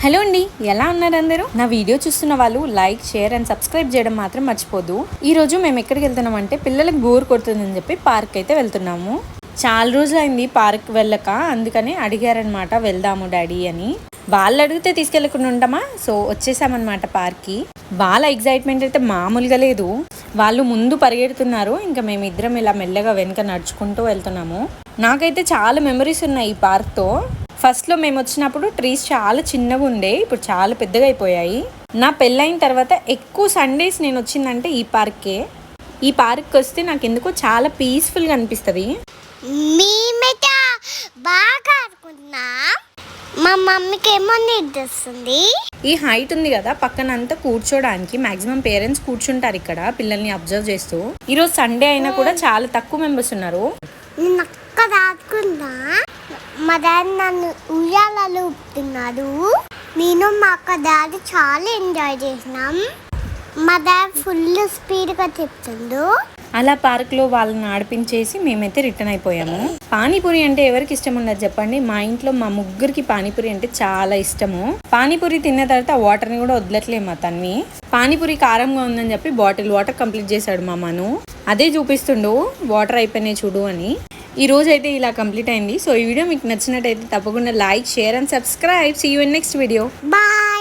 Hello అండి, ఎలా ఉన్నారు అందరూ? నా వీడియో చూస్తున్న వాళ్ళు లైక్, షేర్ అండ్ సబ్స్క్రైబ్ చేయడం మాత్రం మర్చిపోదు. ఈ రోజు మేము ఎక్కడికి వెళ్తున్నాం అంటే పిల్లలకు బోర్ కొడుతుందని చెప్పి పార్క్ అయితే వెళ్తున్నాము. చాలా రోజులు అయింది పార్క్ వెళ్ళక, అందుకని అడిగారనమాట వెళ్దాము డాడీ అని. వాళ్ళు అడిగితే తీసుకెళ్ళకుండా ఉంటామా? సో వచ్చేసామన్నమాట పార్క్కి. వాళ్ళ ఎగ్జైట్మెంట్ అయితే మామూలుగా లేదు. వాళ్ళు ముందు పరిగెడుతున్నారు, ఇంకా మేమిద్దరం ఇలా మెల్లగా వెనుక నడుచుకుంటూ వెళ్తున్నాము. నాకైతే చాలా మెమరీస్ ఉన్నాయి ఈ పార్క్తో. ఫస్ట్లో మేము వచ్చినప్పుడు ట్రీస్ చాలా చిన్నగా ఉండే, ఇప్పుడు చాలా పెద్దగా అయిపోయాయి. నా పెళ్ళైన తర్వాత ఎక్కువ సండేస్ నేను వచ్చిందంటే ఈ పార్కే. ఈ పార్క్కి వస్తే నాకు ఎందుకో చాలా పీస్ఫుల్గా అనిపిస్తుంది. బాగా ఆడుకుంటున్నా. మా మమ్మీకి ఏమో నిద్రొస్తుంది. ఈ హైట్ ఉంది కదా, పక్కన అంతా కూర్చోడానికి మాక్సిమం పేరెంట్స్ కూర్చుంటారు ఇక్కడ పిల్లల్ని అబ్జర్వ్ చేస్తూ. ఈరోజు సండే అయినా కూడా చాలా తక్కువ మెంబర్స్ ఉన్నారు. నేను అక్కడ ఆడుకున్నా. మా డాడీ నన్ను ఉయ్యాలలో ఊపుతున్నాడు. నేను మా అక్క డాడీ చాలా ఎంజాయ్ చేసినాం. మా డాడీ ఫుల్ స్పీడ్గా చెప్తుండు. అలా పార్క్లో వాళ్ళని ఆడిపించేసి మేమైతే రిటర్న్ అయిపోయాము. పానీపూరి అంటే ఎవరికి ఇష్టం ఉండదు చెప్పండి? మా ఇంట్లో మా ముగ్గురికి పానీపూరి అంటే చాలా ఇష్టము. పానీపూరి తిన్న తర్వాత వాటర్ని కూడా వదలట్లేము అతన్ని. పానీపూరి కారంగా ఉందని చెప్పి బాటిల్ వాటర్ కంప్లీట్ చేశాడు మా మను. అదే చూపిస్తుండు, వాటర్ అయిపోయినాయి చూడు అని. ఈ రోజు అయితే ఇలా కంప్లీట్ అయింది. సో ఈ వీడియో మీకు నచ్చినట్టయితే తప్పకుండా like, share and subscribe. See you in next video. Bye.